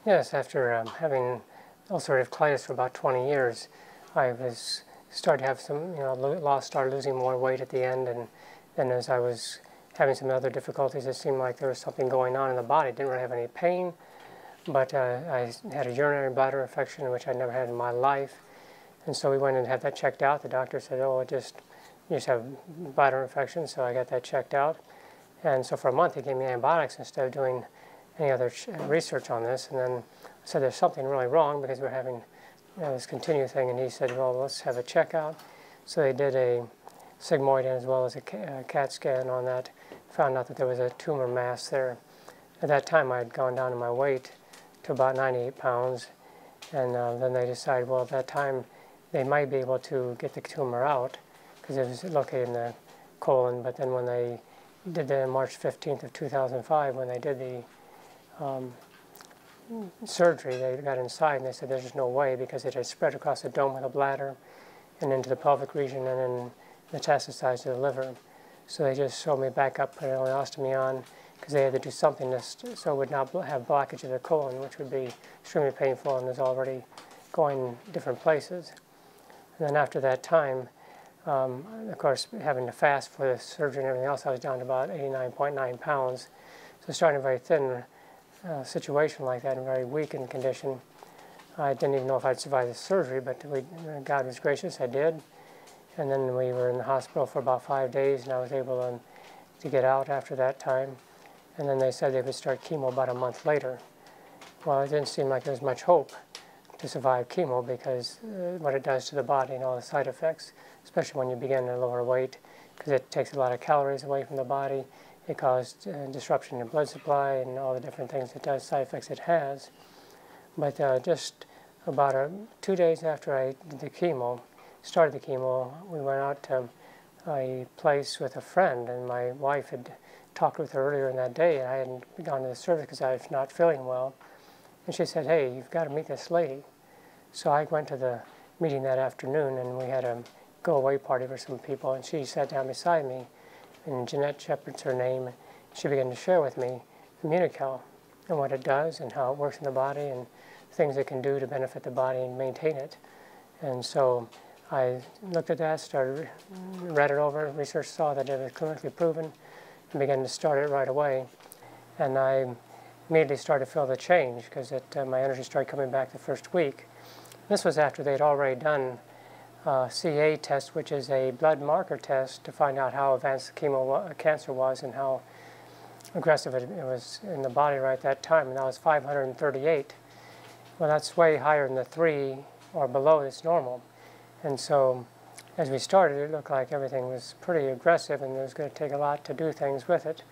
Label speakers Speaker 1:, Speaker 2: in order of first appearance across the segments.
Speaker 1: Yes, after having ulcerative colitis for about 20 years, I started to have some, started losing more weight at the end, and then as I was having some other difficulties, it seemed like there was something going on in the body. I didn't really have any pain, but I had a urinary bladder infection, which I'd never had in my life, and so we went and had that checked out. The doctor said, "Oh, you just have bladder infection," so I got that checked out, and so for a month he gave me antibiotics instead of doing any other research on this. And then I said, there's something really wrong because we're having this continued thing. And he said, well, let's have a checkout. So they did a sigmoid as well as a CAT scan on that. Found out that there was a tumor mass there. At that time, I had gone down in my weight to about 98 pounds. And then they decided, well, at that time, they might be able to get the tumor out because it was located in the colon. But then when they did that on March 15th of 2005, when they did the surgery, they got inside and they said there's just no way because it had spread across the dome of the bladder and into the pelvic region and then metastasized to the liver. So they just showed me back up, put an ostomy on because they had to do something so it would not have blockage of the colon, which would be extremely painful and was already going different places. And then after that time, of course, having to fast for the surgery and everything else, I was down to about 89.9 pounds. So starting a very thin situation like that, and very weak in condition. I didn't even know if I'd survive the surgery, but God was gracious, I did. And then we were in the hospital for about 5 days, and I was able to get out after that time. And then they said they would start chemo about a month later. Well, it didn't seem like there was much hope to survive chemo because what it does to the body and all the side effects, especially when you begin at a lower weight, because it takes a lot of calories away from the body. It caused disruption in the blood supply and all the different things it does, side effects it has. But just about 2 days after I did the chemo, started the chemo, we went out to a place with a friend, and my wife had talked with her earlier in that day, and I hadn't gone to the service because I was not feeling well. And she said, hey, you've got to meet this lady. So I went to the meeting that afternoon, and we had a go-away party for some people, and she sat down beside me, and Jeanette Shepard's her name. She began to share with me Immunocal and what it does and how it works in the body and things it can do to benefit the body and maintain it. And so I looked at that, read it over, research saw that it was clinically proven, and began to start it right away. And I immediately started to feel the change because my energy started coming back the first week. This was after they'd already done CA test, which is a blood marker test to find out how advanced the cancer was and how aggressive it was in the body right at that time, and that was 538. Well, that's way higher than the 3 or below that's normal. And so as we started, it looked like everything was pretty aggressive and it was going to take a lot to do things with it.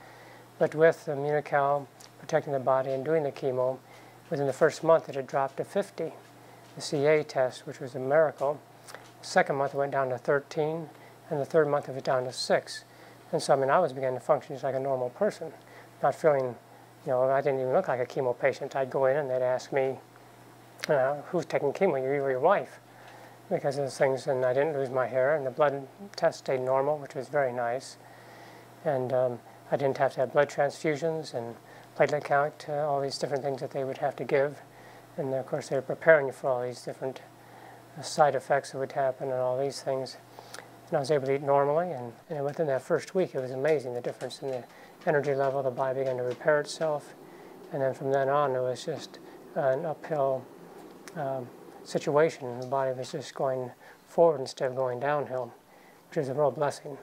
Speaker 1: But with Immunocal protecting the body and doing the chemo, within the first month it had dropped to 50. The CA test, which was a miracle. Second month it went down to 13, and the third month it was down to 6. And so, I was beginning to function just like a normal person, not feeling, I didn't even look like a chemo patient. I'd go in and they'd ask me, who's taking chemo, you or your wife? Because of those things, and I didn't lose my hair, and the blood test stayed normal, which was very nice. And I didn't have to have blood transfusions and platelet count, all these different things that they would have to give. And of course, they were preparing you for all these different side effects that would happen and all these things. And I was able to eat normally, and within that first week, it was amazing, the difference in the energy level. The body began to repair itself, and then from then on, it was just an uphill situation. The body was just going forward instead of going downhill, which was a real blessing.